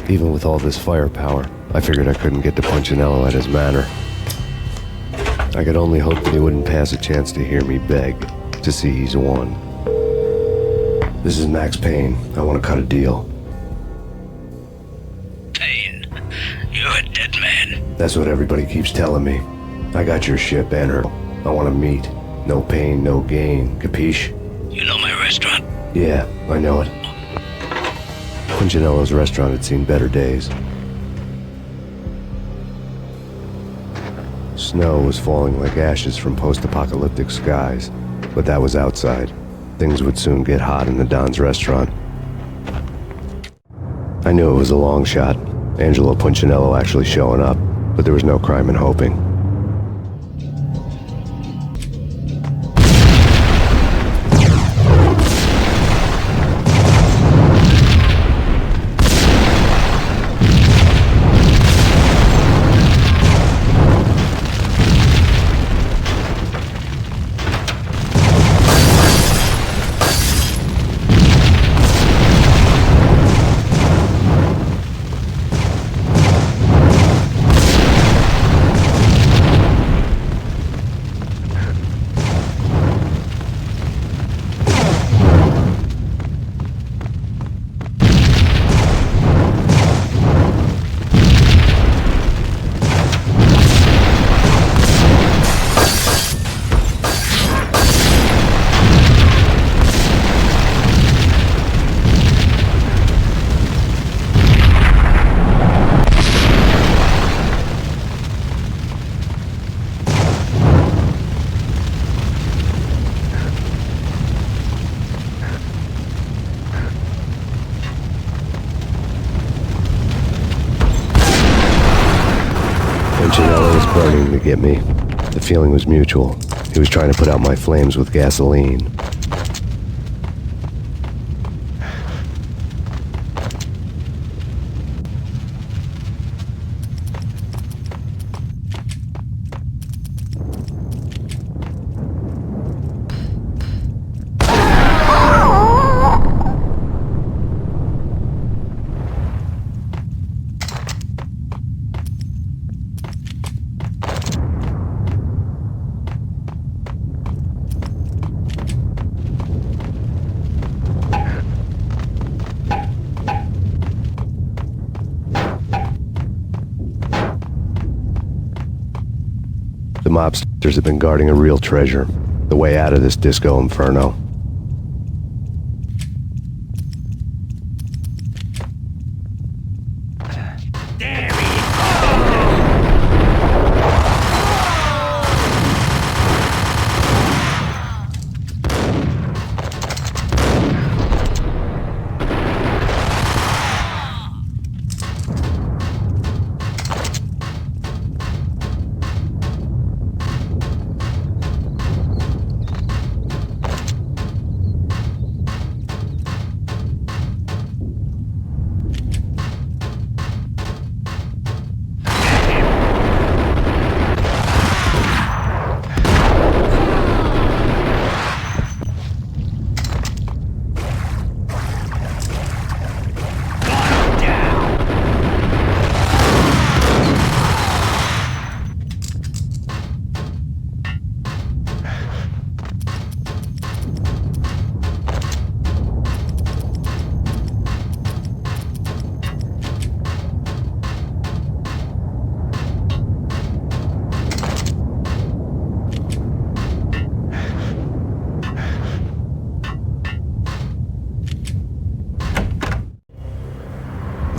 Even with all this firepower, I figured I couldn't get to Punchinello at his manor. I could only hope that he wouldn't pass a chance to hear me beg, to see he's won. This is Max Payne. I want to cut a deal. Payne, you're a dead man. That's what everybody keeps telling me. I got your ship and her. I want to meet. No pain, no gain. Capiche? You know my restaurant? Yeah, I know it. Punchinello's restaurant had seen better days. Snow was falling like ashes from post-apocalyptic skies, but that was outside. Things would soon get hot in the Don's restaurant. I knew it was a long shot, Angelo Punchinello actually showing up, but there was no crime in hoping. Punchinello was burning to get me. The feeling was mutual. He was trying to put out my flames with gasoline. The mobsters have been guarding a real treasure, the way out of this disco inferno.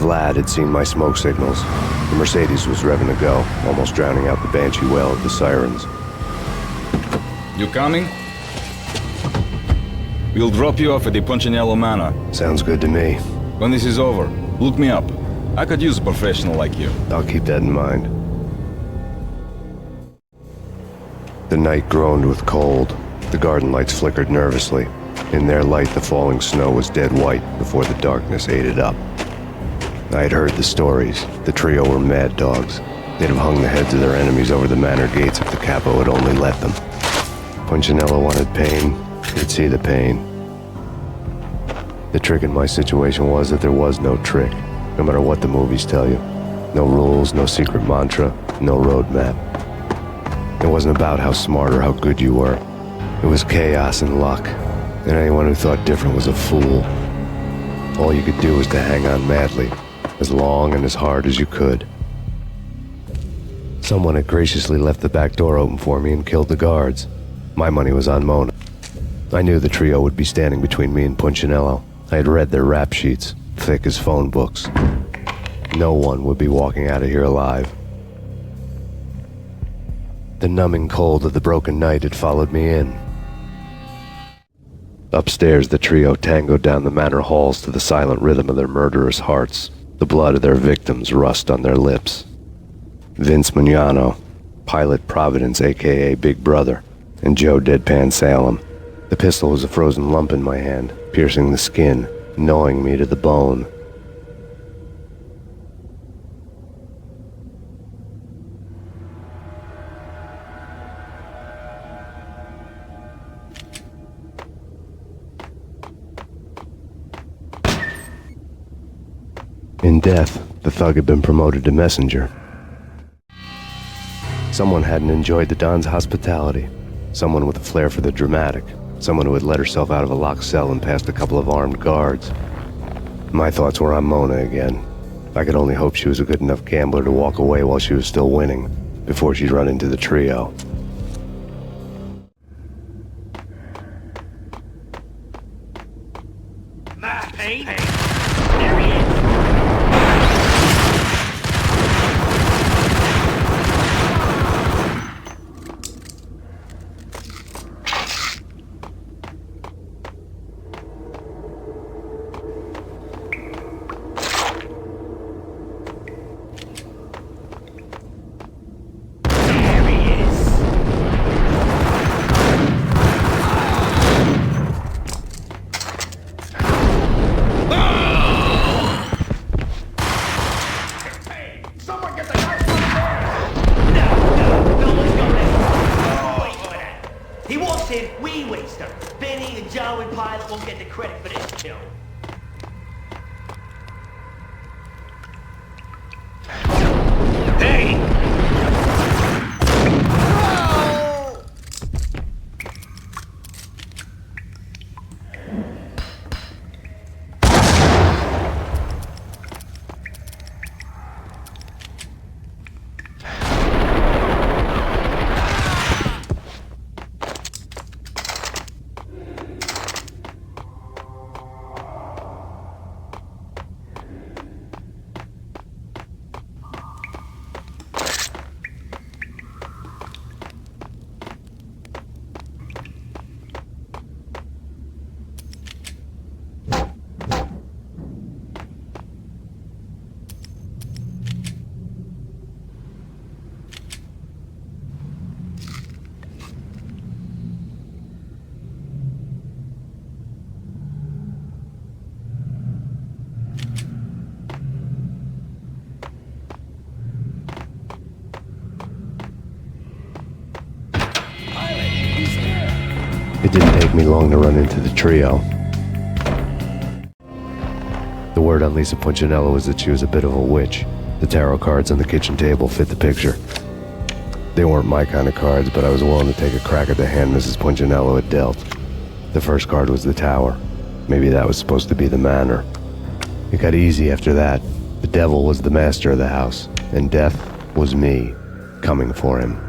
Vlad had seen my smoke signals. The Mercedes was revving to go, almost drowning out the banshee wail of the sirens. You coming? We'll drop you off at the Punchinello Manor. Sounds good to me. When this is over, look me up. I could use a professional like you. I'll keep that in mind. The night groaned with cold. The garden lights flickered nervously. In their light, the falling snow was dead white before the darkness ate it up. I had heard the stories. The trio were mad dogs. They'd have hung the heads of their enemies over the manor gates if the capo had only let them. Punchinello wanted Payne. He'd see the pain. The trick in my situation was that there was no trick. no matter what the movies tell you. No rules, no secret mantra, no roadmap. It wasn't about how smart or how good you were. It was chaos and luck, and anyone who thought different was a fool. All you could do was to hang on madly, as long and as hard as you could. Someone had graciously left the back door open for me and killed the guards. My money was on Mona. I knew the trio would be standing between me and Punchinello. I had read their rap sheets, thick as phone books. No one would be walking out of here alive. The numbing cold of the broken night had followed me in. Upstairs, the trio tangoed down the manor halls to the silent rhythm of their murderous hearts, the blood of their victims rust on their lips. Vince Mugnano, Pilot Providence aka Big Brother, and Joe Deadpan Salem. The pistol was a frozen lump in my hand, piercing the skin, gnawing me to the bone. In death, the thug had been promoted to messenger. Someone hadn't enjoyed the Don's hospitality. Someone with a flair for the dramatic. Someone who had let herself out of a locked cell and past a couple of armed guards. My thoughts were on Mona again. I could only hope she was a good enough gambler to walk away while she was still winning, before she'd run into the trio. Payne? There he is. We waste her. Benny and Joe and Pilot won't get the credit for this kill. Hey! It didn't take me long to run into the trio. The word on Lisa Punchinello was that she was a bit of a witch. The tarot cards on the kitchen table fit the picture. They weren't my kind of cards, but I was willing to take a crack at the hand Mrs. Punchinello had dealt. The first card was the tower. Maybe that was supposed to be the manor. It got easy after that. The devil was the master of the house, and death was me, coming for him.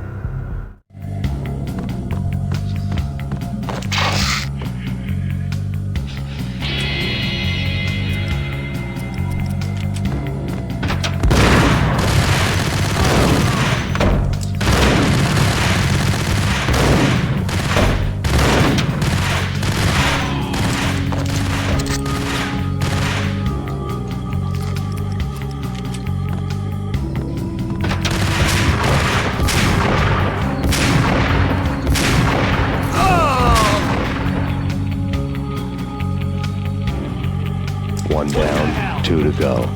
One down, two to go.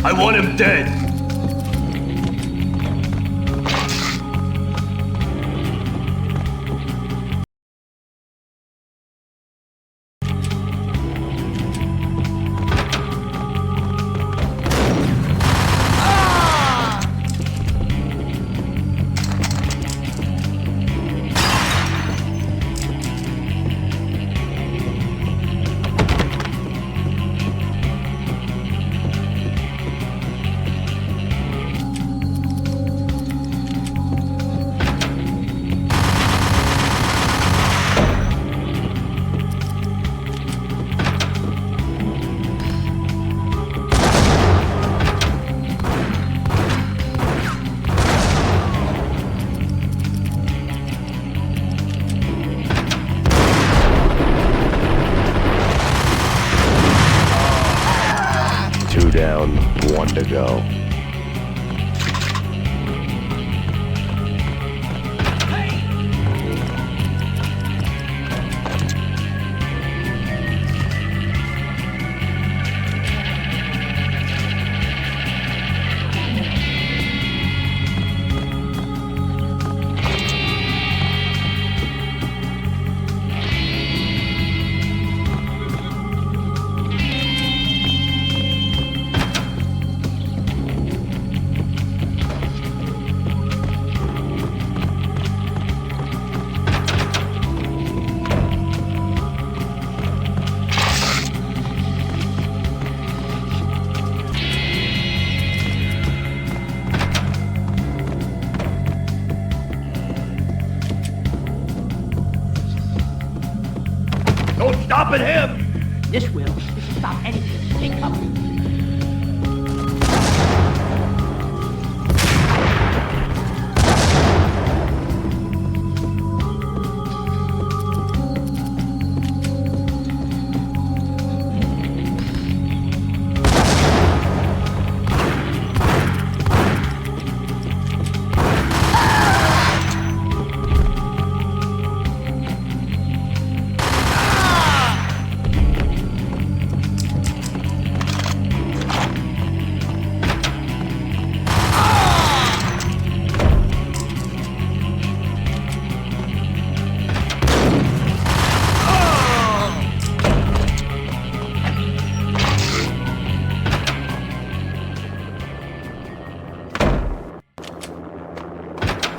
I want him dead. Two down, one to go. Don't stop at him! This will. This will stop anything. Take cover.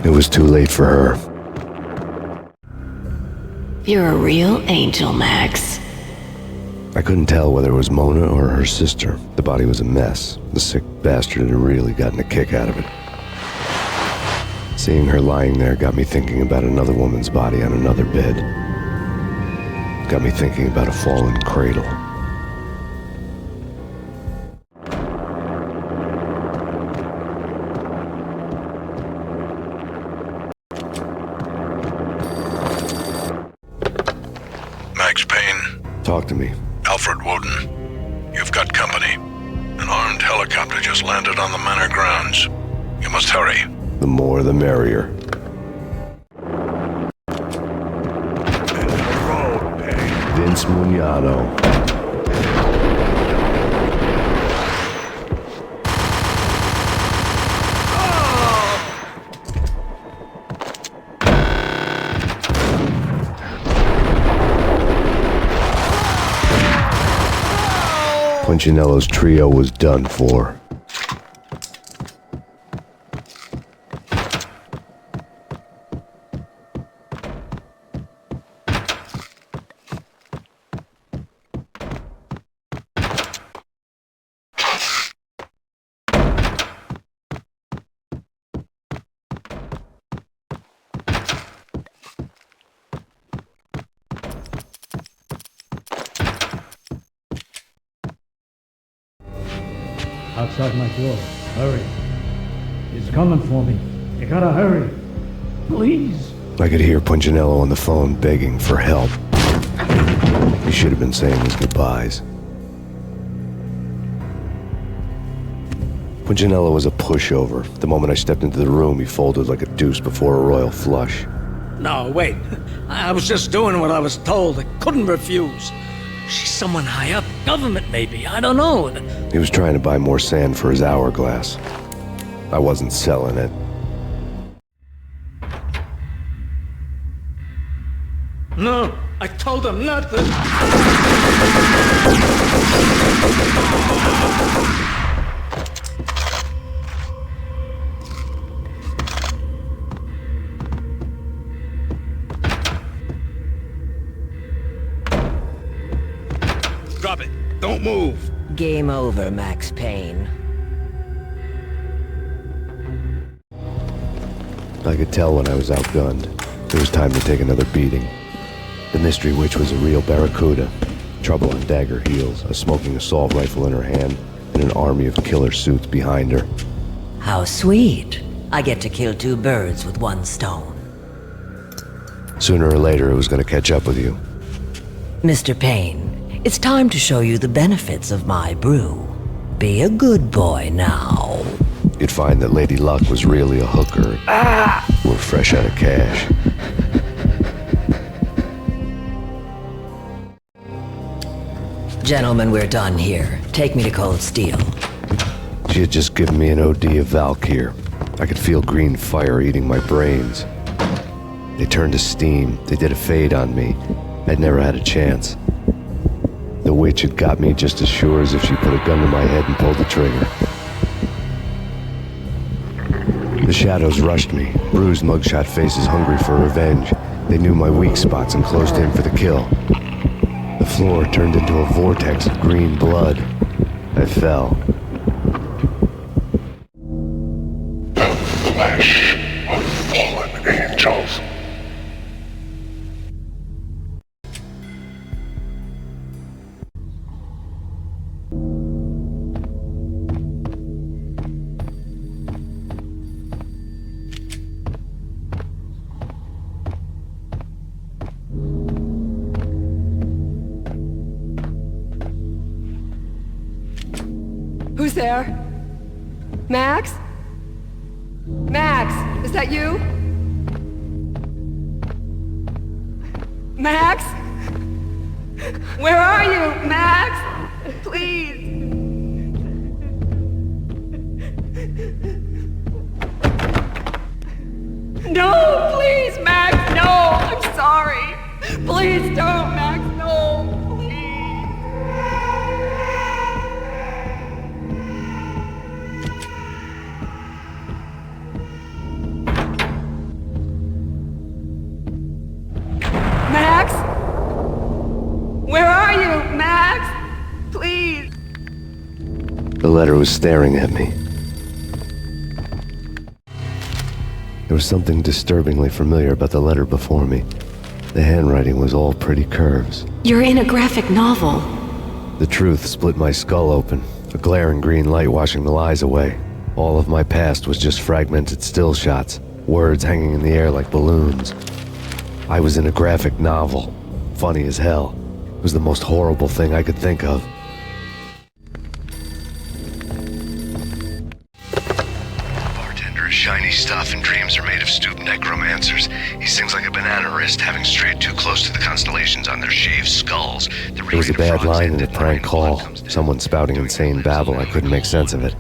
It was too late for her. You're a real angel, Max. I couldn't tell whether it was Mona or her sister. The body was a mess. The sick bastard had really gotten a kick out of it. Seeing her lying there got me thinking about another woman's body on another bed. Got me thinking about a fallen cradle. Max Payne. Talk to me. Alfred Woden. You've got company. An armed helicopter just landed on the manor grounds. You must hurry. The more the merrier. Vince Mugnano. Punchinello's trio was done for. Outside my door. Hurry. He's coming for me. You gotta hurry. Please. I could hear Punchinello on the phone begging for help. He should have been saying his goodbyes. Punchinello was a pushover. The moment I stepped into the room, he folded like a deuce before a royal flush. No, wait. I was just doing what I was told. I couldn't refuse. She's someone high up. Government, maybe. I don't know. He was trying to buy more sand for his hourglass. I wasn't selling it. No, I told him not to. Drop it. Don't move. Game over, Max Payne. I could tell when I was outgunned. It was time to take another beating. The mystery witch was a real barracuda. Trouble on dagger heels, a smoking assault rifle in her hand, and an army of killer suits behind her. How sweet. I get to kill two birds with one stone. Sooner or later, it was going to catch up with you. Mr. Payne, it's time to show you the benefits of my brew. Be a good boy now. You'd find that Lady Luck was really a hooker. We're fresh out of cash. Gentlemen, we're done here. Take me to Cold Steel. She had just given me an OD of Valkyr. I could feel green fire eating my brains. They turned to steam. They did a fade on me. I'd never had a chance. The witch had got me just as sure as if she put a gun to my head and pulled the trigger. The shadows rushed me, bruised mugshot faces hungry for revenge. They knew my weak spots and closed in for the kill. The floor turned into a vortex of green blood. I fell. The flesh of fallen angels. Who's there? Max? Max, is that you? Max? Where are you, Max? Please. No, please, Max, no, I'm sorry. Please don't, Max, no, please. Max? Where are you, Max? Please. The letter was staring at me. There was something disturbingly familiar about the letter before me. The handwriting was all pretty curves. You're in a graphic novel. The truth split my skull open, a glaring green light washing the lies away. All of my past was just fragmented still shots, words hanging in the air like balloons. I was in a graphic novel. Funny as hell. It was the most horrible thing I could think of. Bartender is shiny stuff and dreams are made of stooped necromancers. He sings like a banana wrist, having strayed too close to the constellations on their shaved skulls. There was a bad line in a prank call. Someone spouting insane babble. I couldn't make sense of it.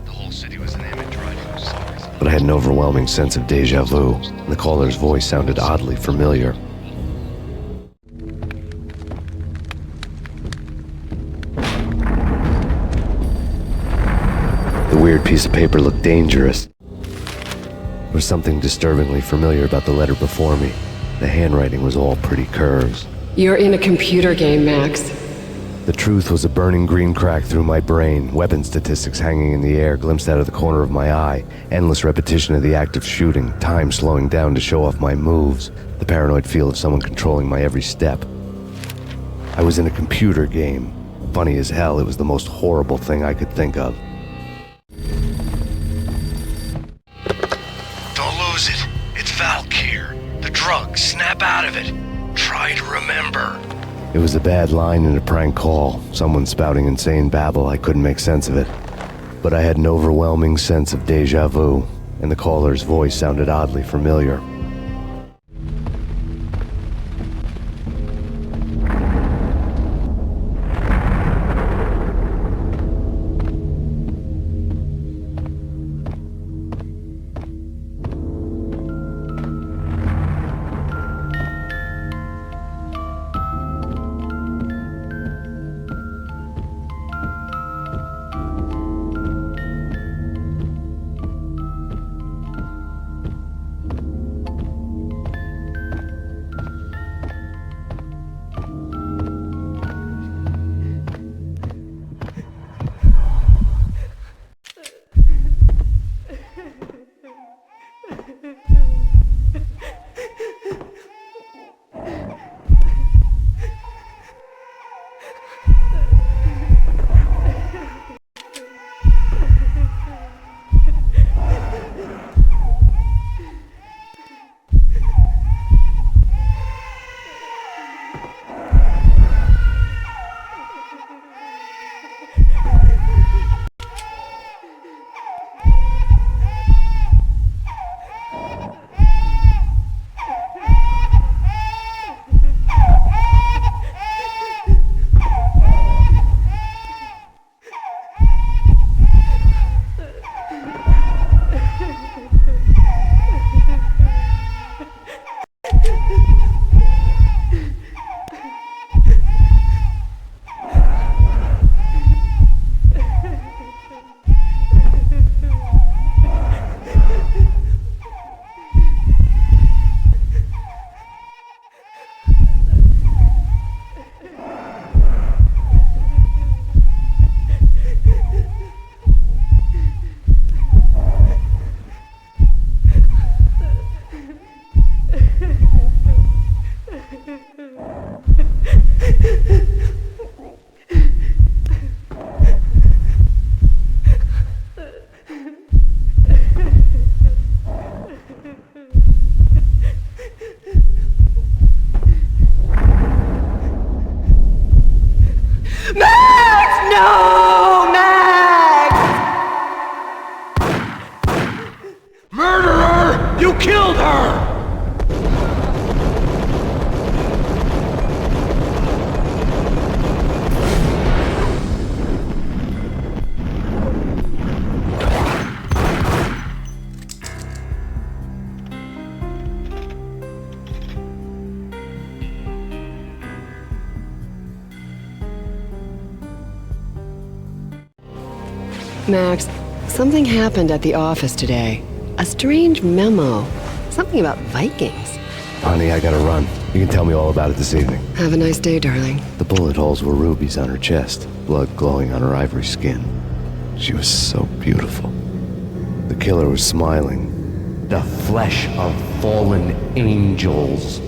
But I had an overwhelming sense of deja vu, and the caller's voice sounded oddly familiar. The weird piece of paper looked dangerous. There was something disturbingly familiar about the letter before me. The handwriting was all pretty curves. You're in a computer game, Max. The truth was a burning green crack through my brain, weapon statistics hanging in the air, glimpsed out of the corner of my eye, endless repetition of the act of shooting, time slowing down to show off my moves, the paranoid feel of someone controlling my every step. I was in a computer game. Funny as hell, it was the most horrible thing I could think of. Don't lose it. It's Valkyr. The drug. Snap out of it. Try to remember. It was a bad line in a prank call. Someone spouting insane babble. I couldn't make sense of it. But I had an overwhelming sense of deja vu, and the caller's voice sounded oddly familiar. Max! No! Max! Murderer! You killed her! Max, something happened at the office today. A strange memo. Something about Vikings. Honey, I gotta run. You can tell me all about it this evening. Have a nice day, darling. The bullet holes were rubies on her chest, blood glowing on her ivory skin. She was so beautiful. The killer was smiling. The flesh of fallen angels.